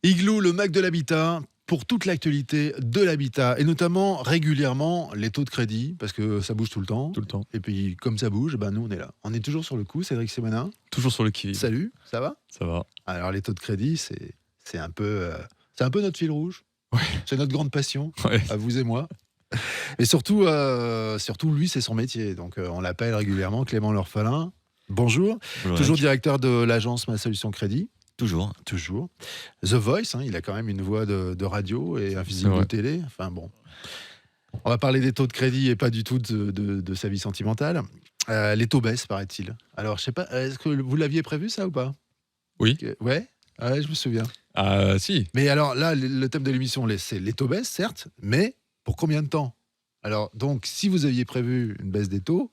Igloo, le Mac de l'habitat, pour toute l'actualité de l'habitat, et notamment régulièrement les taux de crédit, parce que ça bouge tout le temps. Tout le temps. Et puis, comme ça bouge, nous, on est là. On est toujours sur le coup, Cédric Simonin. Toujours sur le qui-vive. Salut, ça va? Ça va. Alors, les taux de crédit, c'est un peu notre fil rouge. Ouais. C'est notre grande passion, Ouais. à vous et moi. Et surtout, lui, c'est son métier. Donc, on l'appelle régulièrement Clément L'Orphelin. Bonjour. Bonjour, Toujours Eric. directeur de l'agence Ma Solution Crédit. Toujours. Toujours. The Voice, il a quand même une voix de radio et un physique C'est vrai. de télé. Enfin bon. On va parler des taux de crédit et pas du tout de sa vie sentimentale. Les taux baissent, paraît-il. Alors, je sais pas, est-ce que vous l'aviez prévu ça ou pas? Oui. Ouais, je me souviens. Ah, si. Mais alors là, le thème de l'émission, c'est les taux baissent, certes, mais pour combien de temps? Alors, donc, si vous aviez prévu une baisse des taux,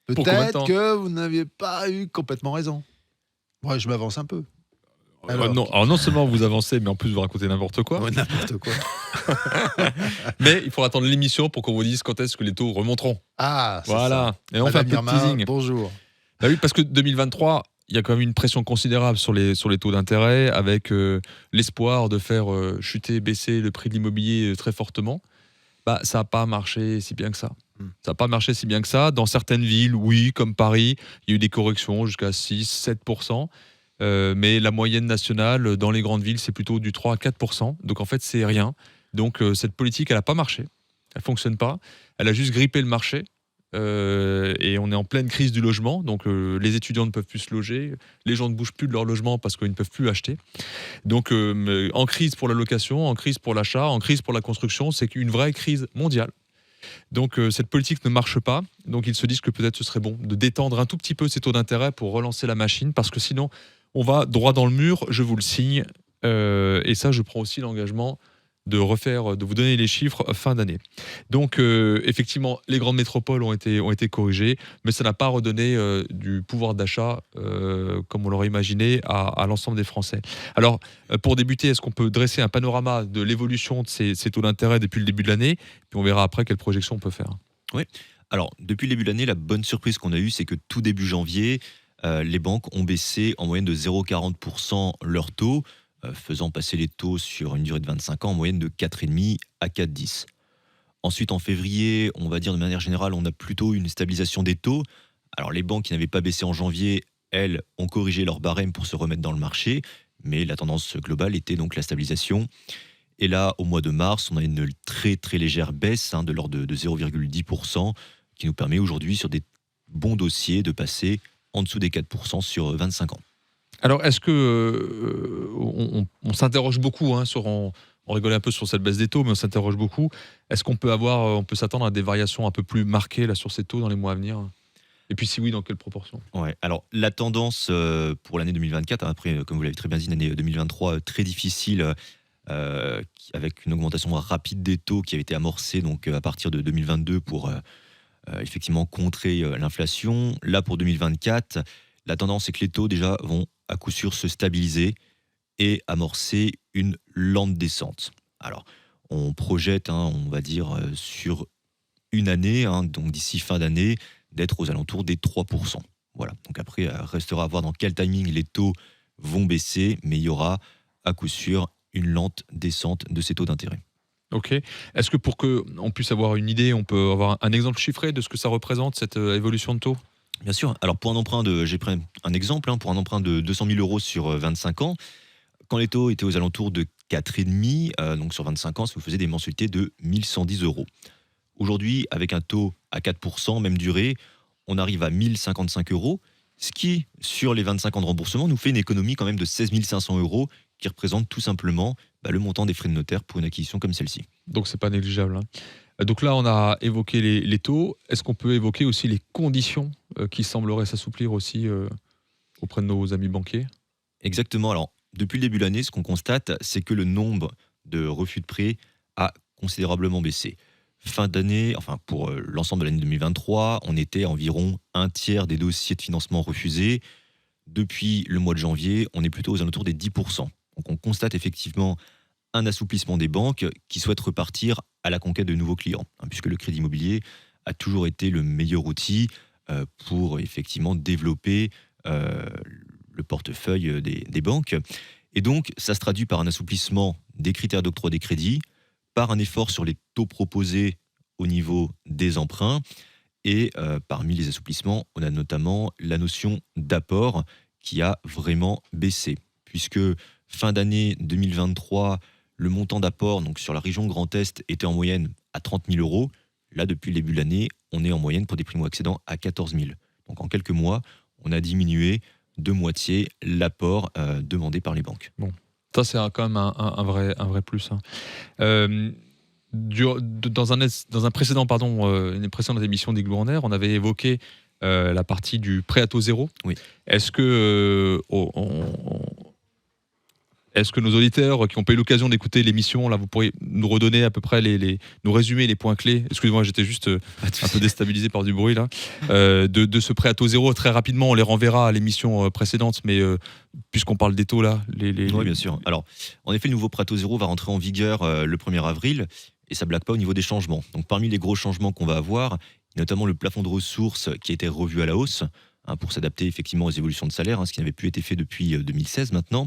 Pour combien de peut-être temps que vous n'aviez pas eu complètement raison. Ouais, je m'avance un peu. Alors, non seulement vous avancez, mais en plus vous racontez n'importe quoi. Ouais, n'importe quoi. Mais il faudra attendre l'émission pour qu'on vous dise quand est-ce que les taux remonteront. Ah, c'est Voilà. ça. Et on fait un peu de Madame Irma, teasing. bonjour. Bah oui, parce que 2023, il y a quand même une pression considérable sur les taux d'intérêt, avec l'espoir de faire baisser le prix de l'immobilier très fortement. Ça n'a pas marché si bien que ça. Ça n'a pas marché si bien que ça. Dans certaines villes, oui, comme Paris, il y a eu des corrections jusqu'à 6-7%. Mais la moyenne nationale dans les grandes villes, c'est plutôt du 3 à 4%. Donc en fait, c'est rien. Donc cette politique, elle n'a pas marché. Elle ne fonctionne pas. Elle a juste grippé le marché. Et on est en pleine crise du logement. Donc les étudiants ne peuvent plus se loger. Les gens ne bougent plus de leur logement parce qu'ils ne peuvent plus acheter. Donc en crise pour la location, en crise pour l'achat, en crise pour la construction, c'est une vraie crise mondiale. Donc cette politique ne marche pas. Donc ils se disent que peut-être ce serait bon de détendre un tout petit peu ces taux d'intérêt pour relancer la machine, parce que sinon on va droit dans le mur, je vous le signe. Et ça, je prends aussi l'engagement de vous donner les chiffres fin d'année. Donc effectivement, les grandes métropoles ont été corrigées, mais ça n'a pas redonné du pouvoir d'achat comme on l'aurait imaginé à l'ensemble des Français. Alors pour débuter, est-ce qu'on peut dresser un panorama de l'évolution de ces taux d'intérêt depuis le début de l'année, puis on verra après quelle projection on peut faire. Oui. Alors, depuis le début de l'année, la bonne surprise qu'on a eue, c'est que tout début janvier, les banques ont baissé en moyenne de 0,40% leurs taux, faisant passer les taux sur une durée de 25 ans en moyenne de 4,5 à 4,10. Ensuite, en février, on va dire de manière générale, on a plutôt une stabilisation des taux. Alors, les banques qui n'avaient pas baissé en janvier, elles, ont corrigé leur barème pour se remettre dans le marché, mais la tendance globale était donc la stabilisation. Et là, au mois de mars, on a une très très légère baisse de l'ordre de 0,10%, qui nous permet aujourd'hui, sur des bons dossiers, de passer en dessous des 4% sur 25 ans. Alors, est-ce que on s'interroge beaucoup on rigolait un peu sur cette baisse des taux, mais on s'interroge beaucoup. Est-ce qu'on peut s'attendre à des variations un peu plus marquées là sur ces taux dans les mois à venir? Et puis si oui, dans quelle proportion? Ouais. Alors, la tendance pour l'année 2024, après, comme vous l'avez très bien dit, une année 2023 très difficile, avec une augmentation rapide des taux qui avait été amorcée donc, à partir de 2022 pour effectivement contrer l'inflation. Là, pour 2024, la tendance, c'est que les taux déjà vont à coup sûr se stabiliser et amorcer une lente descente. Alors, on projette, on va dire, sur une année, donc d'ici fin d'année, d'être aux alentours des 3%. Voilà. Donc après, restera à voir dans quel timing les taux vont baisser, mais il y aura à coup sûr une lente descente de ces taux d'intérêt. Ok. Est-ce que pour qu'on puisse avoir une idée, on peut avoir un exemple chiffré de ce que ça représente, cette évolution de taux? Bien sûr. Alors pour un emprunt j'ai pris un exemple, pour un emprunt de 200 000 euros sur 25 ans, quand les taux étaient aux alentours de 4,5, donc sur 25 ans, ça vous faisait des mensualités de 1 110 euros. Aujourd'hui, avec un taux à 4%, même durée, on arrive à 1 055 euros, ce qui, sur les 25 ans de remboursement, nous fait une économie quand même de 16 500 euros, qui représente tout simplement le montant des frais de notaire pour une acquisition comme celle-ci. Donc c'est pas négligeable. Donc là, on a évoqué les taux. Est-ce qu'on peut évoquer aussi les conditions qui sembleraient s'assouplir aussi auprès de nos amis banquiers? Exactement. Alors, depuis le début de l'année, ce qu'on constate, c'est que le nombre de refus de prêt a considérablement baissé. Fin d'année, pour l'ensemble de l'année 2023, on était à environ un tiers des dossiers de financement refusés. Depuis le mois de janvier, on est plutôt aux alentours des 10%. Donc on constate effectivement un assouplissement des banques qui souhaitent repartir à la conquête de nouveaux clients, puisque le crédit immobilier a toujours été le meilleur outil pour effectivement développer le portefeuille des banques. Et donc, ça se traduit par un assouplissement des critères d'octroi des crédits, par un effort sur les taux proposés au niveau des emprunts. Et parmi les assouplissements, on a notamment la notion d'apport qui a vraiment baissé. Puisque fin d'année 2023, le montant d'apport donc sur la région Grand Est était en moyenne à 30 000 euros. Là, depuis le début de l'année, on est en moyenne pour des primo-accédants à 14 000. Donc en quelques mois, on a diminué de moitié l'apport demandé par les banques. Bon, ça c'est quand même un vrai plus. Hein. Dans un précédent, une précédente émission d'Igloo en Air, on avait évoqué la partie du prêt à taux zéro. Oui. Est-ce que nos auditeurs qui ont pas eu l'occasion d'écouter l'émission, là, vous pourriez nous redonner à peu près nous résumer les points clés. Excusez-moi, j'étais juste un peu déstabilisé par du bruit là. De ce prêt à taux zéro, très rapidement, on les renverra à l'émission précédente, mais puisqu'on parle des taux là, Oui, bien sûr. Alors, en effet, le nouveau prêt à taux zéro va rentrer en vigueur le 1er avril et ça ne blague pas au niveau des changements. Donc, parmi les gros changements qu'on va avoir, il y a notamment le plafond de ressources qui a été revu à la hausse pour s'adapter effectivement aux évolutions de salaire, ce qui n'avait plus été fait depuis 2016 maintenant.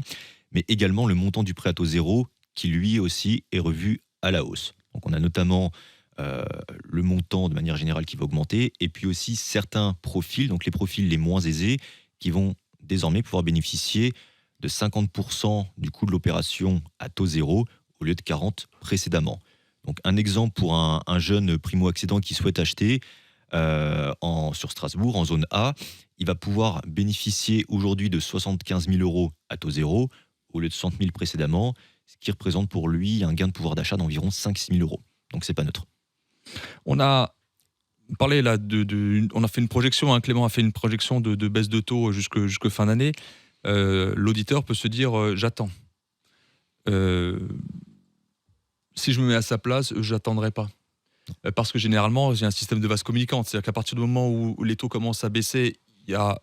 Mais également le montant du prêt à taux zéro qui lui aussi est revu à la hausse. Donc on a notamment le montant de manière générale qui va augmenter et puis aussi certains profils, donc les profils les moins aisés, qui vont désormais pouvoir bénéficier de 50% du coût de l'opération à taux zéro au lieu de 40% précédemment. Donc un exemple pour un jeune primo-accédant qui souhaite acheter sur Strasbourg, en zone A, il va pouvoir bénéficier aujourd'hui de 75 000 euros à taux zéro au lieu de 60 000 précédemment, ce qui représente pour lui un gain de pouvoir d'achat d'environ 5-6 000 euros. Donc c'est pas neutre. On a parlé là on a fait une projection, Clément a fait une projection de baisse de taux jusque fin d'année. L'auditeur peut se dire j'attends. Si je me mets à sa place, j'attendrai pas. Parce que généralement, j'ai un système de vase communicante. C'est-à-dire qu'à partir du moment où les taux commencent à baisser, il y a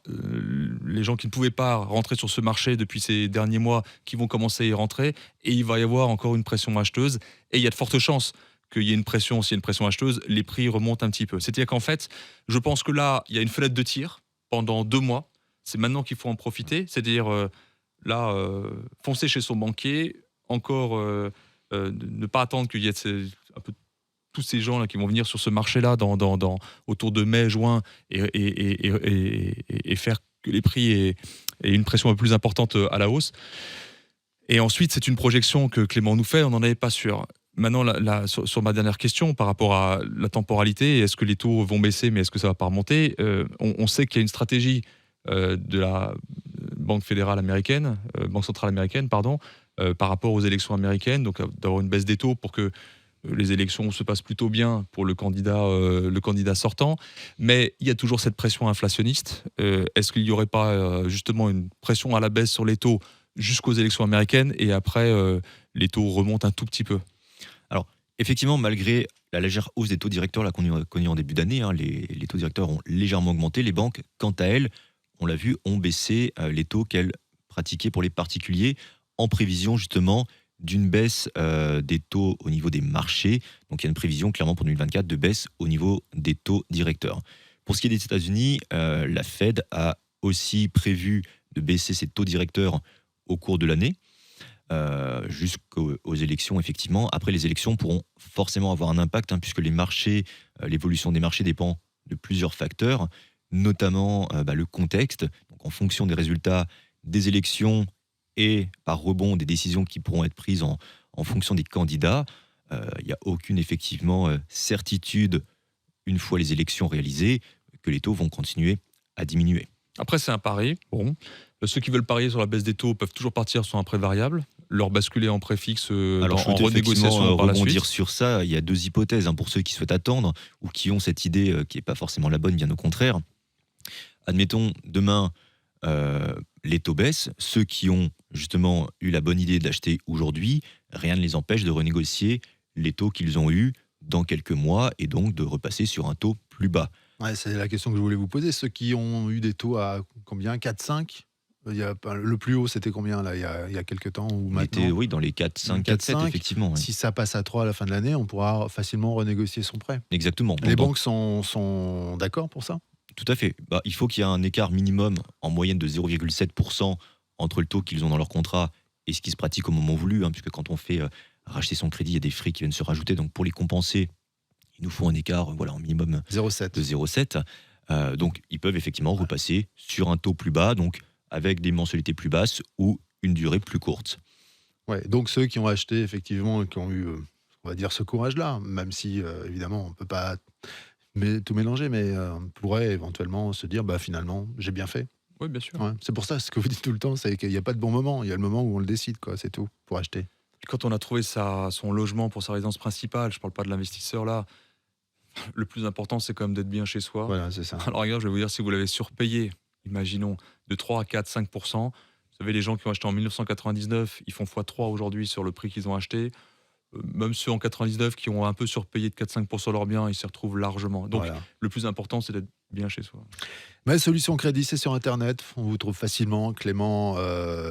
les gens qui ne pouvaient pas rentrer sur ce marché depuis ces derniers mois qui vont commencer à y rentrer et il va y avoir encore une pression acheteuse et il y a de fortes chances qu'il y ait une pression, s'il y a une pression acheteuse, les prix remontent un petit peu. C'est-à-dire qu'en fait, je pense que là, il y a une fenêtre de tir pendant 2 mois. C'est maintenant qu'il faut en profiter. C'est-à-dire foncer chez son banquier, encore ne pas attendre qu'il y ait un peu tous ces gens là qui vont venir sur ce marché-là autour de mai, juin et faire que les prix aient une pression un peu plus importante à la hausse. Et ensuite, c'est une projection que Clément nous fait, on n'en avait pas sûr. Maintenant, sur ma dernière question, par rapport à la temporalité, est-ce que les taux vont baisser, mais est-ce que ça ne va pas remonter ? On sait qu'il y a une stratégie de la Banque fédérale américaine, Banque centrale américaine, pardon, par rapport aux élections américaines, donc d'avoir une baisse des taux pour que les élections se passent plutôt bien pour le candidat sortant, mais il y a toujours cette pression inflationniste. Est-ce qu'il n'y aurait pas justement une pression à la baisse sur les taux jusqu'aux élections américaines et après les taux remontent un tout petit peu ? Alors, effectivement, malgré la légère hausse des taux directeurs là, qu'on a connue en début d'année, les taux directeurs ont légèrement augmenté. Les banques, quant à elles, on l'a vu, ont baissé les taux qu'elles pratiquaient pour les particuliers en prévision justement d'une baisse des taux au niveau des marchés. Donc il y a une prévision clairement pour 2024 de baisse au niveau des taux directeurs. Pour ce qui est des États-Unis, la Fed a aussi prévu de baisser ses taux directeurs au cours de l'année, jusqu'aux élections effectivement. Après, les élections pourront forcément avoir un impact puisque les marchés, l'évolution des marchés dépend de plusieurs facteurs, notamment le contexte. Donc en fonction des résultats des élections et par rebond des décisions qui pourront être prises en fonction des candidats. Il n'y a aucune effectivement certitude, une fois les élections réalisées, que les taux vont continuer à diminuer. Après, c'est un pari. Bon. Ceux qui veulent parier sur la baisse des taux peuvent toujours partir sur un prêt variable, leur basculer en prêt fixe en renégociation par la suite. Rebondir sur ça, il y a 2 hypothèses pour ceux qui souhaitent attendre ou qui ont cette idée qui n'est pas forcément la bonne, bien au contraire. Admettons, demain, les taux baissent. Ceux qui ont justement eu la bonne idée d'acheter aujourd'hui, rien ne les empêche de renégocier les taux qu'ils ont eus dans quelques mois et donc de repasser sur un taux plus bas. Ouais, c'est la question que je voulais vous poser. Ceux qui ont eu des taux à combien ? 4, 5 ? Le plus haut, c'était combien là, il y a quelques temps ou maintenant ? Oui, dans les 4, 5, 4, 7, effectivement. Si ça passe à 3 à la fin de l'année, on pourra facilement renégocier son prêt. Exactement. Les banques sont d'accord pour ça ? Tout à fait. Il faut qu'il y ait un écart minimum en moyenne de 0,7% entre le taux qu'ils ont dans leur contrat et ce qui se pratique au moment voulu, hein, puisque quand on fait racheter son crédit, il y a des frais qui viennent se rajouter. Donc pour les compenser, il nous faut un écart en minimum 0,7. de 0,7. Donc ils peuvent effectivement repasser sur un taux plus bas, donc avec des mensualités plus basses ou une durée plus courte. Ouais, donc ceux qui ont acheté, effectivement, qui ont eu, on va dire, ce courage-là, même si, évidemment, on ne peut pas tout mélanger, mais on pourrait éventuellement se dire, bah, finalement, j'ai bien fait. Oui, bien sûr. Ouais. C'est pour ça, ce que vous dites tout le temps, c'est qu'il n'y a pas de bon moment. Il y a le moment où on le décide, quoi, c'est tout, pour acheter. Quand on a trouvé son logement pour sa résidence principale, je ne parle pas de l'investisseur là, le plus important, c'est quand même d'être bien chez soi. Voilà, c'est ça. Alors regarde, je vais vous dire, si vous l'avez surpayé, imaginons, de 3 à 4, 5%, vous savez, les gens qui ont acheté en 1999, ils font x3 aujourd'hui sur le prix qu'ils ont acheté. Même ceux en 99 qui ont un peu surpayé de 4-5% leurs biens, ils s'y retrouvent largement. Donc Voilà. le plus important, c'est d'être bien chez soi. Ma solution crédit, c'est sur Internet. On vous trouve facilement. Clément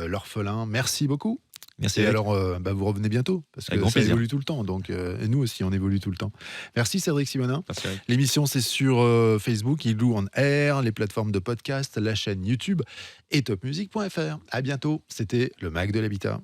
l'orphelin. Merci beaucoup. Merci. Et Eric. alors, vous revenez bientôt, parce Avec que grand ça plaisir. évolue tout le temps. Donc, et nous aussi, on évolue tout le temps. Merci Cédric Simonin. Merci, Eric. L'émission, c'est sur Facebook, Igloo on Air, les plateformes de podcast, la chaîne YouTube et topmusic.fr. À bientôt. C'était le Mac de l'Habitat.